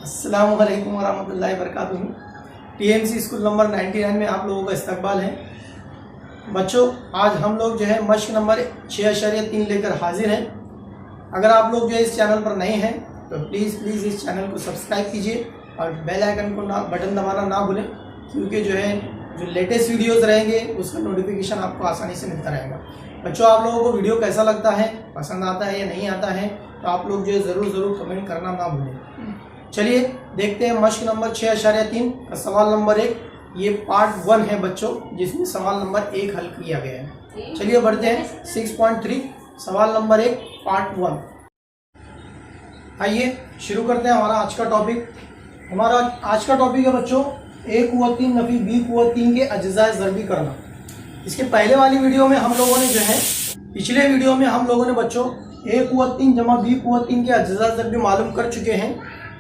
अस्सलामु अलैकुम वरहमतुल्लाहि वबरकातुहू। टीएमसी स्कूल नंबर 99 में आप लोगों का इस्तकबाल है। बच्चों, आज हम लोग जो है मश्क नंबर 6.3 लेकर हाजिर हैं। अगर आप लोग जो है इस चैनल पर नए हैं तो प्लीज़ इस चैनल को सब्सक्राइब कीजिए और बेल आइकन को बटन दबाना ना भूलें, क्योंकि जो लेटेस्ट वीडियोस रहेंगे उसका नोटिफिकेशन आपको आसानी से मिलता रहेगा। बच्चों, आप लोगों को वीडियो कैसा लगता है, पसंद आता है या नहीं आता है, तो आप लोग जो है ज़रूर कमेंट करना ना भूलें। चलिए देखते हैं मश्क नंबर 6.3 का सवाल नंबर 1। ये पार्ट 1 है बच्चों, जिसमें सवाल नंबर 1 हल किया गया है। चलिए बढ़ते हैं 6.3 सवाल नंबर 1 पार्ट 1। आइए शुरू करते हैं हमारा आज का टॉपिक। हमारा आज का टॉपिक है बच्चों a कुव्वत 3 नफी b कुव्वत 3 के अज्जा ज़रबी करना। इसके पहले वाली वीडियो में हम लोगों ने जो है पिछले वीडियो में हम लोगों ने बच्चों a कुव्वत 3 जमा b कुव्वत 3 के अज्जा ज़रबी मालूम कर चुके हैं।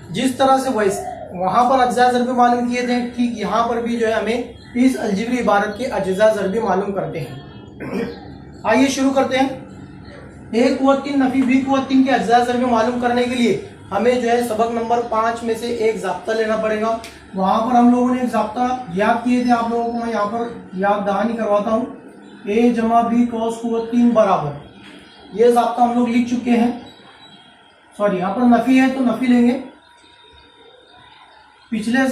जिस तरह से वहाँ पर अज्जा ज़रबी मालूम किए थे, ठीक यहाँ पर भी जो है हमें इस अलजिब्री इबारत के अज्जा ज़रबी मालूम करते हैं। आइए शुरू करते हैं। a कुव्वत 3 नफी b कुव्वत 3 के अज्जा ज़रबी मालूम करने के लिए हमें जो है सबक नंबर 5 में से एक ज़ाब्ता लेना पड़ेगा। वहाँ पर हम लोगों ने एक ज़ाब्ता याद किए थे, आप लोगों को मैं यहाँ पर याद दहानी करवाता हूँ। a जमा b कॉस कुव्वत 3 बराबर, ये ज़ाब्ता हम लोग लिख चुके हैं। सॉरी, यहाँ पर नफ़ी है तो नफ़ी लेंगे। पिछले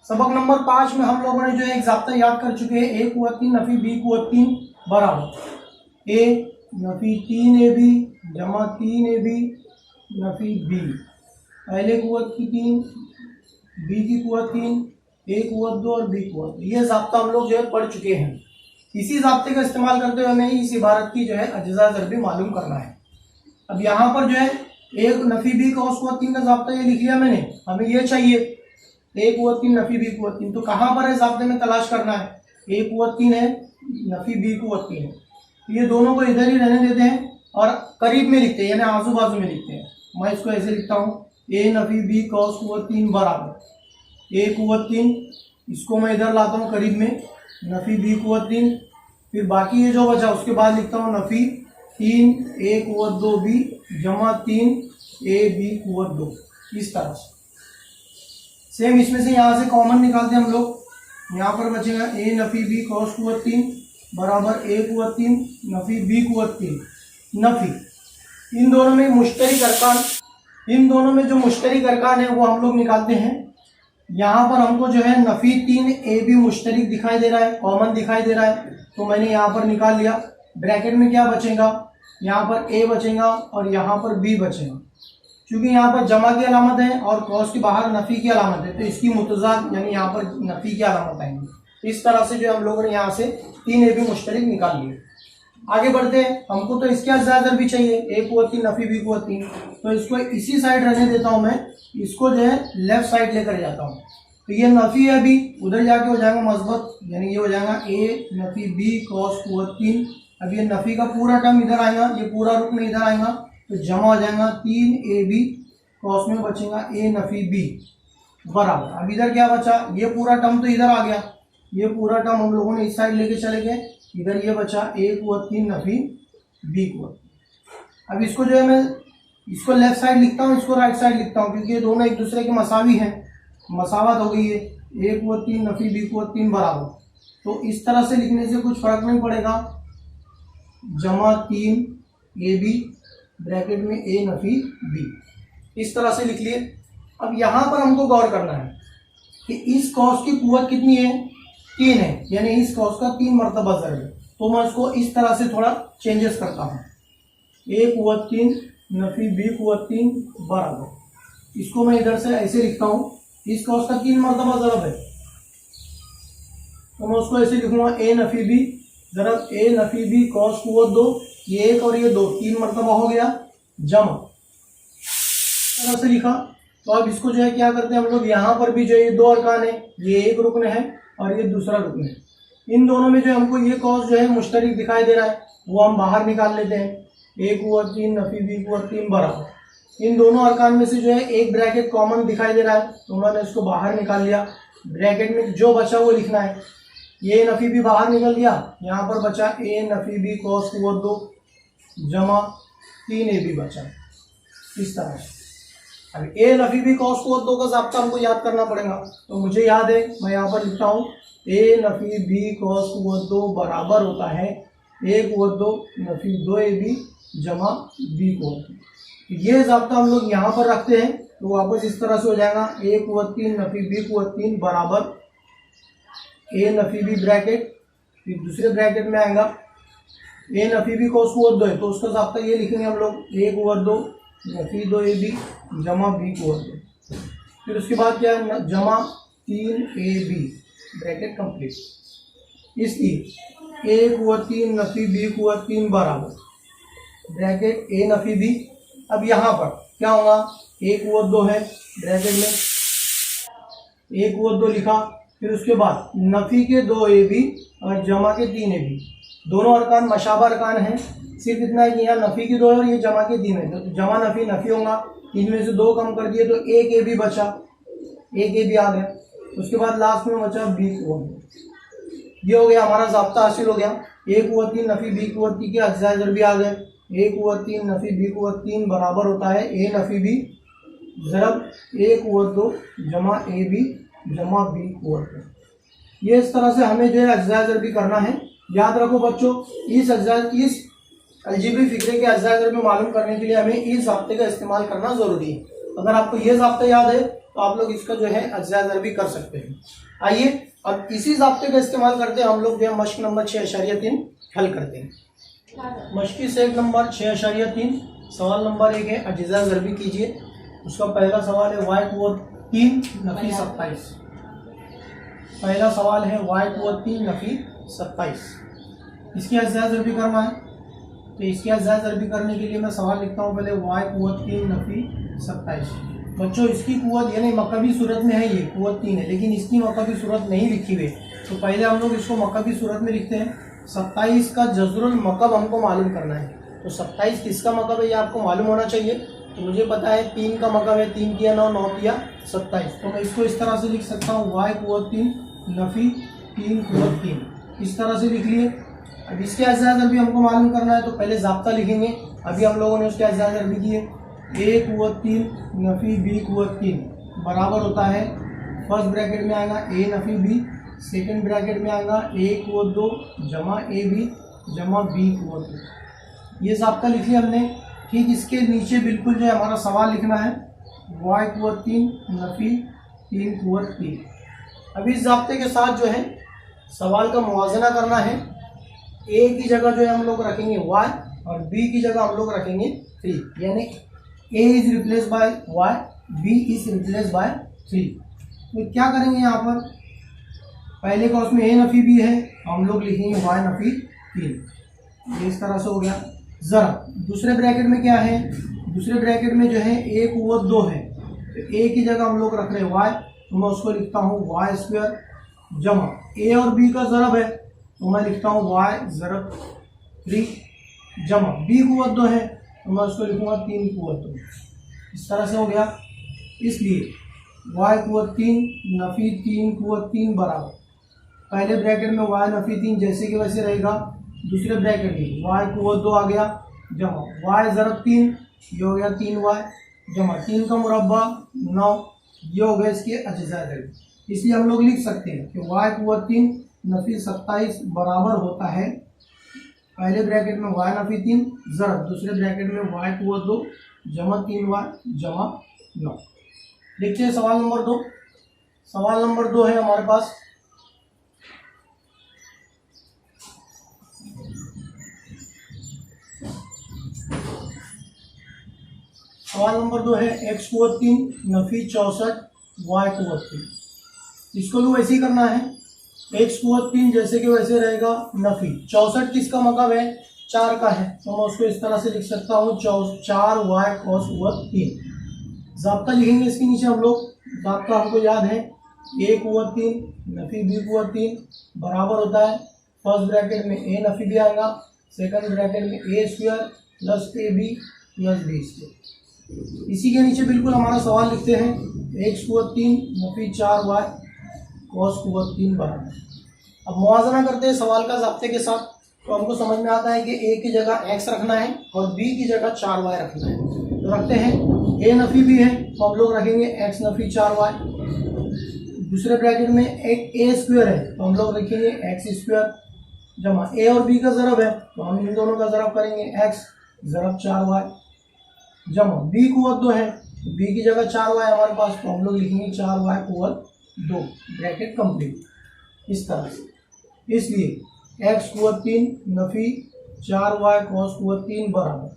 सबक नंबर 5 में हम लोगों ने जो है एक ज़ाब्ता याद कर चुके हैं। a कुव्वत 3 नफ़ी b कुव्वत 3 बराबर a नफ़ी 3ab जमा 3ab नफ़ी b। पहले कुव्वत की 3, b की कुव्वत 3, a कुव्वत 2 और b कुव्वत। ये ज़ाब्ता हम लोग जो है पढ़ चुके हैं। इसी ज़ाब्ते का इस्तेमाल करते हुए हमें इस इबारत की जो है अज्जा ज़रबी मालूम करना है। अब यहाँ पर जो है एक नफ़ी b कॉस कुव्वत 3 का ज़ाब्ता ये लिख लिया मैंने। हमें ये चाहिए a कुव्वत 3 नफ़ी b कुव्वत 3। तो कहाँ पर है ज़ाब्ते में तलाश करना है। a कुव्वत 3 है, नफ़ी b कुव्वत 3 है। ये दोनों को इधर ही रहने देते हैं और करीब में लिखते हैं, यानी आजू बाजू में लिखते हैं। मैं इसको ऐसे लिखता हूँ a नफ़ी b कॉस कुव्वत 3 बराबर a कुव्वत 3, इसको मैं इधर लाता हूँ करीब में, नफ़ी b कुव्वत 3। फिर बाकी ये जो बचा उसके बाद लिखता हूँ नफ़ी 3 a कुव्वत 2b जमा 3 a b कुव्वत 2। इस तरह से सेम इसमें से यहाँ से कॉमन निकालते हैं हम लोग। यहाँ पर बचेगा a नफ़ी b कॉस कुव्वत 3 बराबर a कुव्वत 3 नफ़ी b कुव्वत 3। नफ़ी इन दोनों में जो मुश्तरिक अरकान है वो हम लोग निकालते हैं। यहाँ पर हमको जो है नफ़ी 3 a b मुश्तरिक दिखाई दे रहा है, कॉमन दिखाई दे रहा है, तो मैंने यहाँ पर निकाल लिया। ब्रैकेट में क्या बचेगा, यहाँ पर a बचेगा और यहाँ पर b बचेगा। क्योंकि यहाँ पर जमा की अलामत है और कॉस के बाहर नफ़ी की अलामत है, तो इसकी मुतज़ाद यानी यहाँ पर नफ़ी की अलामत आएंगी। इस तरह से जो हम लोगों ने यहाँ से 3 a b मुश्तरिक निकाल लिए। आगे बढ़ते हैं। हमको तो इसके अज्जा ज़रबी चाहिए, a कुव्वत 3 नफ़ी b कुव्वत 3। तो इसको इसी साइड रहने देता हूँ मैं, इसको जो है लेफ्ट साइड लेकर जाता हूँ। तो ये नफ़ी है, अभी उधर जाके हो जाएगा मस्बत, यानी ये हो जाएगा a नफ़ी b कॉस कुव्वत 3। अब ये नफ़ी का पूरा टर्म इधर आएगा, ये पूरा रुकन इधर आएगा, तो जमा हो जाएगा 3ab कॉस में बचेगा a नफ़ी b बराबर। अब इधर क्या बचा, ये पूरा टर्म तो इधर आ गया, ये पूरा टर्म हम लोगों ने इस साइड लेके चले गए। इधर ये बचा a कुव्वत 3 नफ़ी b कुव्वत। अब इसको जो है मैं इसको लेफ्ट साइड लिखता हूँ, इसको राइट साइड लिखता हूँ, क्योंकि ये दोनों एक दूसरे के मसावी हैं, मसावत हो गई है। a कुव्वत 3 नफ़ी b कुव्वत 3 बराबर। तो इस तरह से लिखने से कुछ फर्क नहीं पड़ेगा, जमा 3ab ब्रैकेट में a नफ़ी b। इस तरह से लिख लिए। अब यहाँ पर हमको गौर करना है कि इस कॉस की कुव्वत कितनी है, 3 है, यानी इस कॉस का 3 मरतबा ज़रब है। तो मैं इसको इस तरह से थोड़ा चेंजेस करता हूँ। a कुव्वत 3 नफ़ी b कुव्वत 3 बराबर, इसको मैं इधर से ऐसे लिखता हूँ, इस कॉस का 3 मरतबा ज़रब है, तो मैं उसको ऐसे लिखूंगा a नफ़ी b ज़रब a नफ़ी b कॉस कुव्वत 2, ये 1 और ये 2, 3 मरतबा हो गया, जमा तरह से लिखा। तो अब इसको जो है क्या करते हैं हम लोग, यहाँ पर भी जो ये 2 अरकान है, ये एक रुकन है और ये दूसरा रुकन है। इन दोनों में जो हमको ये कॉस जो है मुश्तरिक दिखाई दे रहा है, वो हम बाहर निकाल लेते हैं। a कुव्वत 3 नफ़ी b कुव्वत 3 बराबर। इन दोनों अरकान में से जो है एक ब्रैकेट कॉमन दिखाई दे रहा है, तो मैंने इसको बाहर निकाल लिया। ब्रैकेट में जो बचा वो लिखना है। ये नफ़ी b बाहर निकल गया, यहाँ पर बचा a नफ़ी b कॉस कुव्वत 2 जमा 3ab बचा। इस तरह से अब ए नफी बी कॉस कुव्वत 2 का ज़ाब्ता हमको याद करना पड़ेगा। तो मुझे याद है, मैं यहाँ पर लिखता हूँ ए नफी बी कॉस कुव्वत 2 बराबर होता है ए कुव्वत 2 नफी 2 ए बी जमा बी कुव्वत 2। ये ज़ाब्ता हम लोग यहाँ पर रखते हैं तो वापस इस तरह से हो जाएगा ए कुव्वत 3 नफी बी कुव्वत 3 बराबर ए नफी बी ब्रैकेट, फिर दूसरे ब्रैकेट में आएगा ए नफी बी कॉस कुव्वत 2 है तो उसका ज़ाब्ता ये लिखेंगे हम लोग ए कुव्वत 2 नफी 2 ए बी जमा बी कुव्वत 2। फिर उसके बाद क्या है जमा 3 ए बी ब्रैकेट कंप्लीट। इसलिए ए कुव्वत 3 नफी बी कुव्वत 3 बराबर ब्रैकेट ए नफी बी। अब यहाँ पर क्या होगा ए कुव्वत 2 है ब्रैकेट में ए कुव्वत 2 लिखा, फिर उसके बाद नफी के 2 ए बी और जमा के 3 ए बी, दोनों अरकान मशाबा अरकान हैं, सिर्फ इतना है कि यहाँ नफ़ी की 2 है और ये जमा के 3 है। तो जमा नफ़ी नफ़ी होगा, इनमें से 2 कम कर दिए तो एक ए बी बचा, एक ए बी आ गया। उसके बाद लास्ट में बचा बी कुव्वत। ये हो गया हमारा ज़ाब्ता हासिल हो गया। ए कुव्वत 3 नफ़ी बी कुव्वत 3 के अज्जा ज़रबी आ गए। ए कुव्वत 3 नफ़ी बी कुव्वत 3 बराबर होता है ए नफ़ी बी ज़रब ए कुव्वत 2 जमा ए बी जमा बी कुव्वत 2। ये इस तरह से हमें जो है अज्जा ज़रबी करना है। याद रखो बच्चों, इस अलजेब्रिक फिक्रे के अज्जा ज़रबी मालूम करने के लिए हमें इस ज़ाब्ते का इस्तेमाल करना ज़रूरी है। अगर आपको ये ज़ाब्ता याद है तो आप लोग इसका जो है अज्जा ज़रबी कर सकते हैं। आइए अब इसी ज़ाब्ते का इस्तेमाल करते हैं हम लोग जो है मश्क नंबर 6.3 हल करते हैं। मश्की सेट नंबर 6.3 सवाल नंबर 1 है अज्जा ज़रबी कीजिए। उसका पहला सवाल है वाई कुव्वत 3 नफ़ी 27। पहला सवाल है वाई कुव्वत 3 नफ़ी 27। इसकी अज्जा ज़रबी करना है तो इसकी अज्जा ज़रबी करने के लिए मैं सवाल लिखता हूँ पहले वाई कुव्वत 3 नफ़ी 27। बच्चों इसकी कुव्वत यानी मकबी सूरत में है, ये कुव्वत 3 है लेकिन इसकी मकबी सूरत नहीं लिखी हुई, तो पहले हम लोग इसको मकबी सूरत में लिखते हैं। 27 का जज़रुल मकब हमको मालूम करना है, तो 27 किसका मकब है ये आपको मालूम होना चाहिए। तो मुझे पता है 3 का मकब है, 3 किया 9, 9 किया 27, तो मैं इसको इस तरह से लिख सकता हूँ वाई कुव्वत 3 नफ़ी 3 कुव्वत 3, इस तरह से लिख लिए। अब इसके अज्जा ज़रबी हमको मालूम करना है तो पहले ज़ाब्ता लिखेंगे। अभी हम लोगों ने उसके अज्जा ज़रबी किए। ए कुव्वत 3 नफ़ी बी कुव्वत 3 बराबर होता है, फर्स्ट ब्रैकेट में आएगा ए नफ़ी बी, सेकंड ब्रैकेट में आएगा ए कुव्वत 2 जमा ए बी जमा बी कुव्वत 2। ये ज़ाब्ता लिख लिया हमने। ठीक इसके नीचे बिल्कुल जो है हमारा सवाल लिखना है वाई कुव्वत 3 नफ़ी 3 कुव्वत 3। अब इस ज़ाब्ते के साथ जो है सवाल का मुवाजना करना है। ए की जगह जो है हम लोग रखेंगे वाई और बी की जगह हम लोग रखेंगे 3, यानी A is replace by Y, B is replace by 3। तो क्या करेंगे यहाँ पर पहले का उसमें ए नफ़ी बी है, हम लोग लिखेंगे वाई नफ़ी 3। ये इस तरह से हो गया। ज़रा दूसरे ब्रैकेट में क्या है, दूसरे ब्रैकेट में जो है ए कुव्वत 2 है, तो ए की जगह हम लोग रख रहे हैं वाई, तो मैं उसको लिखता हूँ वाई स्क्वायर जमा ए और बी का ज़रब है तो मैं लिखता हूँ वाई ज़रब 3 जमा बी कुव्वत 2 है तो मैं उसको लिखूँगा 3 कुव्वत 2। इस तरह से हो गया। इसलिए वाई कुव्वत 3 नफ़ी 3 कुव्वत 3 बराबर पहले ब्रैकेट में वाई नफ़ी 3 जैसे कि वैसे रहेगा, दूसरे ब्रैकेट में वाई कुव्वत 2 आ गया जमा वाई ज़रब 3, ये हो गया 3 वाई जमा 3 का मुरब्बा 9, ये हो गया इसके अज्जा ज़रबी। इसलिए हम लोग लिख सकते हैं कि वाई कुव्वत 3 नफ़ी 27 बराबर होता है पहले ब्रैकेट में वाई नफ़ी 3 ज़रब दूसरे ब्रैकेट में वाई कुव्वत 2 जमा 3 वाई जमा 9। देखते हैं सवाल नंबर 2। सवाल नंबर 2 है हमारे पास सवाल नंबर 2 है एक्स कुव्वत 3 नफ़ी 64 वाई कुव्वत 3। इसको भी वैसे ही करना है, एक्स कुव्वत 3 जैसे कि वैसे रहेगा, नफ़ी 64 किसका मकब है 4 का है, तो मैं उसको इस तरह से लिख सकता हूँ 4 वाई कॉस कुव्वत 3। ज़ाब्ता लिखेंगे इसके नीचे हम लोग, ज़ाब्ता हमको याद है ए कुव्वत 3 नफ़ी बी कुव्वत 3 बराबर होता है फर्स्ट ब्रैकेट में ए नफ़ी बी आएगा, सेकंड ब्रैकेट में A square plus A B plus B square. इसी के नीचे बिल्कुल हमारा सवाल लिखते हैं एक्स कुव्वत 3 नफ़ी 4 वाई कॉस कुव्वत 3 बराबर। अब मुवाजना करते हैं सवाल का ज़ाब्ते के साथ, तो हमको समझ में आता है कि ए की जगह एक्स रखना है और बी की जगह 4 वाई रखना है। तो रखते हैं ए नफी बी है तो हम लोग रखेंगे एक्स नफी 4y। दूसरे ब्रैकेट में एक ए स्क्वायर है तो हम लोग रखेंगे एक्स स्क्वायर जमा ए और बी का ज़रब है तो हम इन दोनों का ज़रब करेंगे एक्स ज़रब 4y जमा बी कुव्वत 2 है, बी की जगह 4y हमारे पास तो हम लोग लिखेंगे 4y कुव्वत 2, ब्रैकेट कंप्लीट इस तरह से। इसलिए x कुव्वत 3 नफी 4y cos कुव्वत 3 बराबर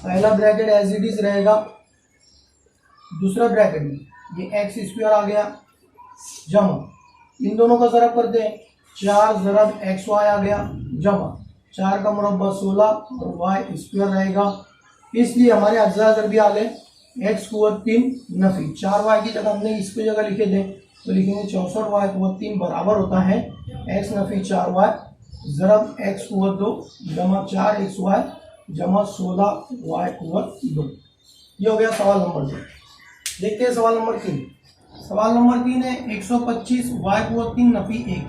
पहला ब्रैकेट एज इट इज रहेगा, दूसरा ब्रैकेट में ये एक्स स्क्वायर आ गया जमा इन दोनों का ज़रब करते हैं 4 ज़रब एक्स वाई आ गया जमा 4 का मुरब्बा 16 और वाई स्क्वायर रहेगा। इसलिए हमारे अज्जा ज़रबी आ गए एक्स कुव्वत 3 नफी 4y की जगह हमने इसकी जगह लिखे थे तो लिखेंगे 64y कुव्वत 3 बराबर होता है एक्स नफी 4y ज़रब एक्स कुव्वत 2 जमा 4xy जमा 16y कुव्वत 2। ये हो गया सवाल नंबर 2। देखते हैं सवाल नंबर 3। सवाल नंबर 3 है 125 y कुव्वत 3 नफी 1।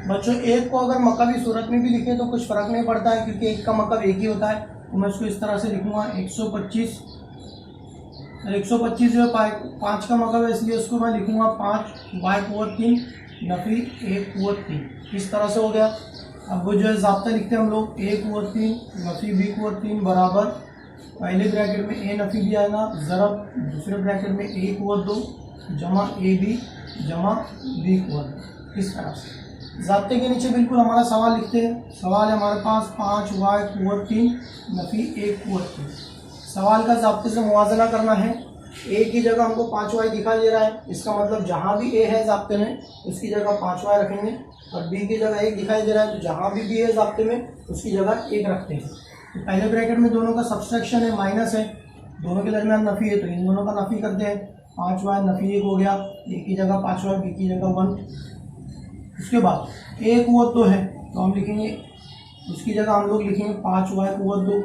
बच्चों एक को अगर मकबी सूरत में भी लिखे तो कुछ फ़र्क नहीं पड़ता है क्योंकि एक का मकब एक ही होता है, तो मैं इसको इस तरह से लिखूंगा 125 जो है 5 का मकब है इसलिए उसको मैं लिखूंगा 5 y कुव्वत 3 नफी 1 कुव्वत 3 इस तरह से हो गया। अब वो जो है ज़ाब्ता लिखते हैं हम लोग a कुव्वत 3 नफी b कुव्वत 3 बराबर पहले ब्रैकेट में a नफी भी आएगा ज़रब दूसरे ब्रैकेट में a कुव्वत 2 जमा a b जमा b कुव्वत 2 इस तरह से। ज़ाब्ते के नीचे बिल्कुल हमारा सवाल लिखते हैं। सवाल है हमारे पास 5y कुव्वत 3 नफी 1 कुव्वत 3। सवाल का ज़ाब्ते से मुवाजना करना है। a की जगह हमको 5y दिखाई दे रहा है, इसका मतलब जहाँ भी a है ज़ाब्ते में उसकी जगह 5y रखेंगे और b की जगह 1 दिखाई दे रहा है तो जहाँ भी b है ज़ाब्ते में उसकी जगह 1 रखते हैं। तो पहले ब्रैकेट में दोनों का सब्सट्रैक्शन है माइनस है, दोनों के दरमियान नफ़ी है तो इन दोनों का नफ़ी करते हैं। 5y नफ़ी 1 हो गया, a की जगह 5y b की जगह 1। उसके बाद a कुव्वत 2 है तो हम लिखेंगे उसकी जगह हम लोग लिखेंगे 5y कुव्वत 2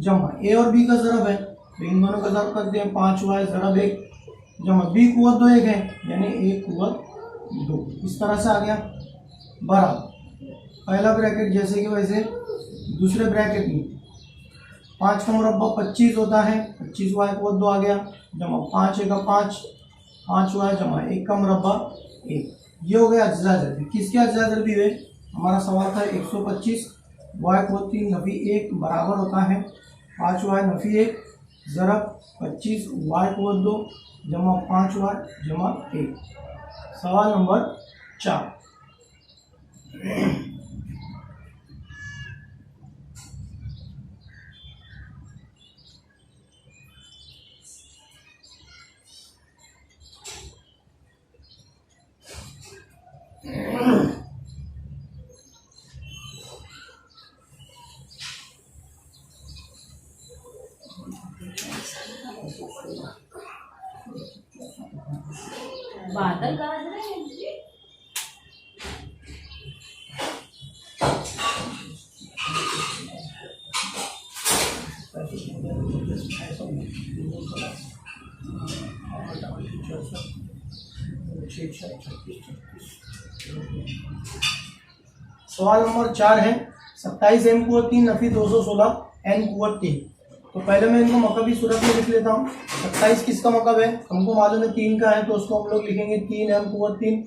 जमा a और b का ज़रब है तो इन दोनों का ज़रब करते हैं 5y ज़रब 1 जमा b कुव्वत 2 1 है यानी a कुव्वत 2 इस तरह से आ गया बराबर पहला ब्रैकेट जैसे कि वैसे दूसरे ब्रैकेट में 5 का मुरब्बा 25 होता है 25y कुव्वत 2 आ गया जमा 5 1 का 5y जमा 1 का मुरब्बा 1। ये हो गया अज्जा ज़रबी। किसके अज्जा ज़रबी हुए? हमारा सवाल था 125 y कुव्वत 3 नफी 1 बराबर होता है 5y नफी 1 ज़रब 25 y कुव्वत 2 जमा 5y जमा 1। सवाल नंबर 4। बादल का सवाल नंबर 4 है 27 m कुव्वत 3 नफी 216 n कुव्वत 3। तो पहले मैं इनको मकबी सूरत में लिख लेता हूँ। 27 किसका मकब है? हमको मालूम है 3 का है तो उसको हम लोग लिखेंगे 3m कुव्वत 3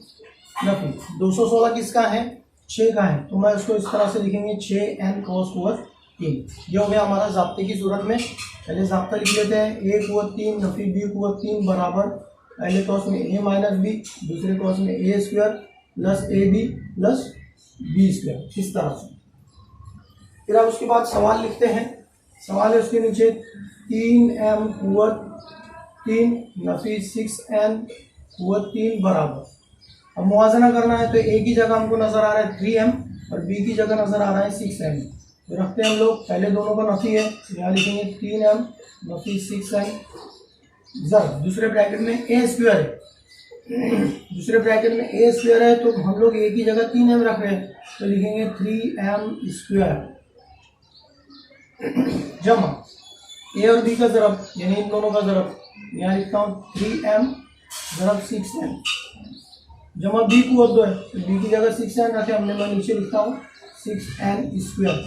नफी। 216 किसका है? 6 का है तो मैं उसको इस तरह से लिखेंगे 6n cos कुव्वत 3। ये हो गया हमारा ज़ाब्ते की सूरत में। पहले ज़ाब्ता लिख लेते हैं a कुव्वत 3 नफी b कुव्वत 3 बराबर पहले कॉस में a माइनस बी दूसरे कॉस में a square plus A B plus B square इस तरह से। फिर अब उसके बाद सवाल लिखते हैं। सवाल है उसके नीचे 3m कुव्वत 3 नफी 6n कुव्वत 3 बराबर। अब मुवाजना करना है तो a की जगह हमको नज़र आ रहा है 3m और b की जगह नज़र आ रहा है 6n। तो रखते हैं हम लोग पहले दोनों का नफ़ी है यहाँ लिखेंगे 3m नफी 6n ज़रब दूसरे ब्रैकेट में a स्क्वायर है दूसरे ब्रैकेट में a स्क्वायर है तो हम लोग a की जगह 3m रख रहे हैं तो लिखेंगे 3m स्क्वायर जमा a और b का ज़रब यानी इन दोनों का ज़रब यहाँ लिखता हूँ 3m ज़रब 6n जमा b कुव्वत 2 है तो b की जगह 6n रखे हमने, मैं नीचे लिखता हूँ 6n स्क्वायर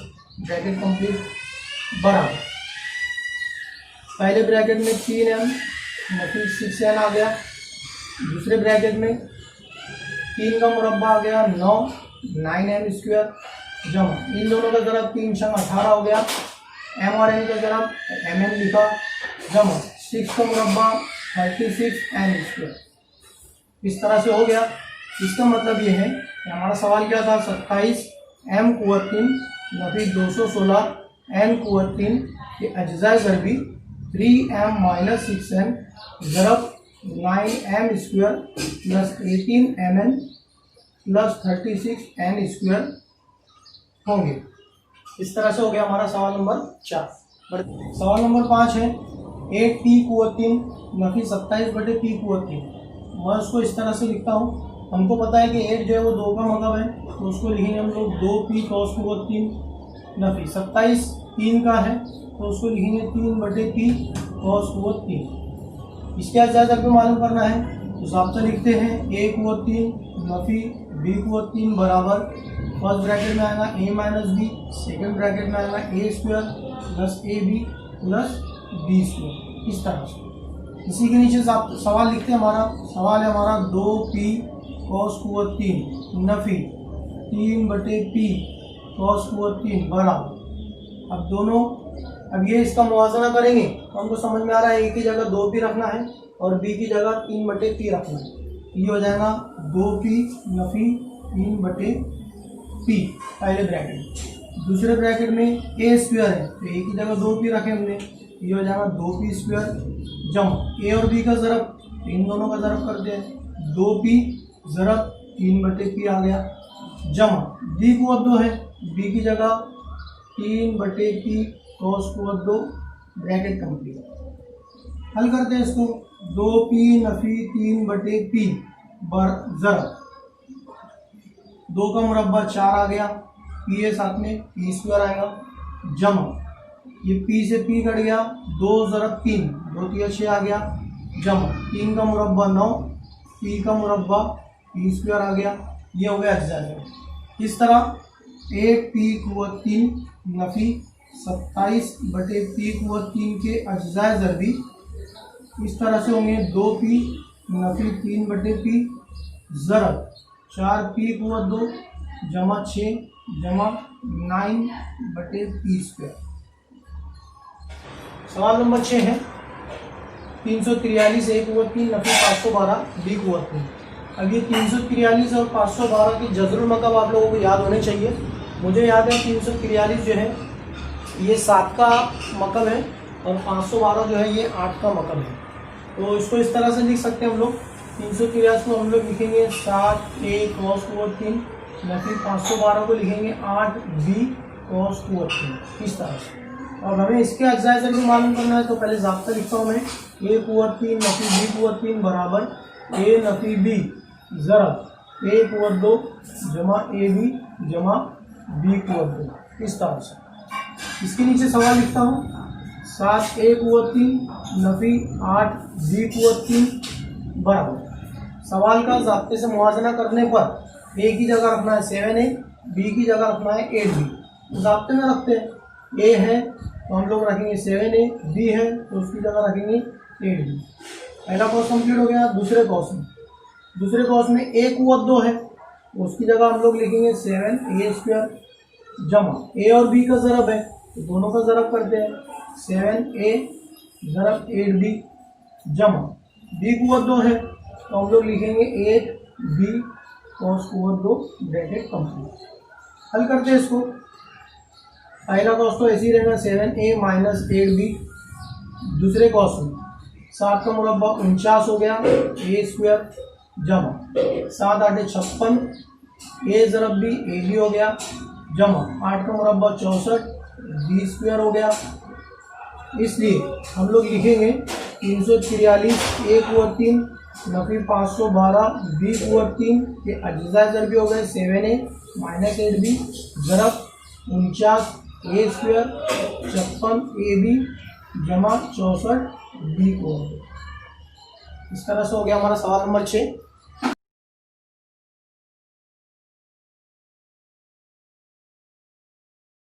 ब्रैकेट कंप्लीट बराबर पहले ब्रैकेट में 3m नफी 6n आ गया, दूसरे ब्रैकेट में 3 का मुरब्बा आ गया 9m स्क्वायर, जमा इन दोनों का ज़रब 3 छंग 18 हो गया, m और n का ज़रब mn लिखा, जमा 6 का मुरब्बा 36n स्क्वायर। इस तरह से हो गया। इसका मतलब ये है कि हमारा सवाल क्या था, 27m कुव्वत 3 नफी 216 n कुव्वत 3 के अज्जाए ज़रबी 3m minus 6n ज़रब 9m square plus 18mn plus 36n square होंगे। इस तरह से हो गया हमारा सवाल नंबर 4। सवाल नंबर 5 है 8p कुव्वत 3 नफी 27/p कुव्वत 3। मैं उसको इस तरह से लिखता हूँ। हमको पता है कि 8 जो है वो 2 का मतलब है, तो उसको लिखेंगे हम लोग 2p cos कुव्वत 3 नफी 27 3 का है, तो उसको लिखेंगे 3/p cos कुव्वत 3। इसके अज्जाए ज़रबी मालूम करना है तो साब्ता लिखते हैं a कुव्वत 3 नफी b कुव्वत 3 बराबर फर्स्ट ब्रैकेट में आएगा a minus B, second bracket में आएगा a square plus ab plus b square. इस तरह से इसी के नीचे सवाल लिखते हैं। हमारा सवाल है हमारा 2p cos कुव्वत 3 Nafi 3/p cos कुव्वत 3 बराबर, अब दोनों अब ये इसका मुवाज़ना करेंगे तो हमको समझ में आ रहा है a की जगह 2p रखना है और b की जगह 3/p रखना है। ये हो जाएगा 2p नफी 3/p पहले ब्रैकेट में। दूसरे ब्रैकेट में a स्क्वायर है तो a की जगह 2p रखे हमने, ये हो जाएगा 2p स्क्वायर जमा a और b का ज़रब इन दोनों का ज़रब करते हैं, 2p ज़रब 3/p आ गया, जमा b कुव्वत 2 है, b की जगह 3/p cos कुव्वत 2 ब्रैकेट कंप्लीट। हल करते हैं इसको, 2p नफी 3/p बर ज़रब 2 का मुरब्बा 4 आ गया, p है साथ में p स्क्वायर आएगा, जमा ये p से p कट गया, 2 ज़रब 3 2 3 6 आ गया, जमा 3 का मुरब्बा 9 p का मुरब्बा p स्क्वायर आ गया। ये हो गया अज्जाए ज़रबी। इस तरह 8p कुव्वत 3 नफी 27/p कुव्वत 3 के अज्जाए ज़रबी इस तरह से होंगे, 2p नफी 3/p ज़रब 4p कुव्वत 2 जमा 6 जमा 9/p स्क्वायर। सवाल नंबर 6 है 343 a कुव्वत 3 नफी 512 b कुव्वत 3। अब ये 343 और 512 की जज़रुल मकब आप लोगों को याद होने चाहिए। मुझे याद है 343 जो है ये 7 का मकब है और 512 जो है ये 8 का मकब है। तो इसको इस तरह से लिख सकते हैं हम लोग, 343 को हम लोग लिखेंगे 7a cos कुव्वत 3 नफी 512 को लिखेंगे 8b cos कुव्वत 3। इस तरह से। और हमें इसके अज्जाए ज़रबी मालूम करना है तो पहले ज़ाब्ता लिखता हूँ मैं, a कुव्वत 3 नफी b कुव्वत 3 बराबर a नफी b ज़रब a कुव्वत 2 जमा ab जमा b कुव्वत 2। इस तरह से। इसके नीचे सवाल लिखता हूँ, 7a कुव्वत 3 नफी 8b कुव्वत 3 बराबर, सवाल का ज़ाब्ते से मुवाज़ना करने पर a की जगह रखना है 7a, b की जगह रखना है 8b। ज़ाब्ते में रखते हैं, a है तो हम लोग रखेंगे 7a, b है तो उसकी जगह रखेंगे 8b। पहला कॉस कंप्लीट हो गया। दूसरे कॉस में a कुव्वत 2 है तो उसकी जगह हम लोग लिखेंगे 7a स्क्वायर जमा a और b का ज़रब है तो दोनों का ज़रब करते हैं, 7a ज़रब 8b जमा b कुव्वत 2 है तो हम लोग लिखेंगे 8b cos कुव्वत 2 ब्रैकेट कंप्लीट। हल करते हैं इसको। पहला कॉस तो ऐसे ही रहेगा 7a माइनस 8b। दूसरे कॉस में 7 का मुरब्बा 49 हो गया, a स्क्वायर जमा 7 8 56 a ज़रब b ab हो गया, जमा 8 का मुरब्बा 64 b स्क्वायर हो गया। इसलिए हम लोग लिखेंगे 343 a कुव्वत 3 नफी 512 b कुव्वत 3 के अज्जाए ज़रबी हो गए 7a minus 8b ज़रब 49 a square 56 ab जमा 64 b कुव्वत। इस तरह से हो गया हमारा सवाल नंबर 6।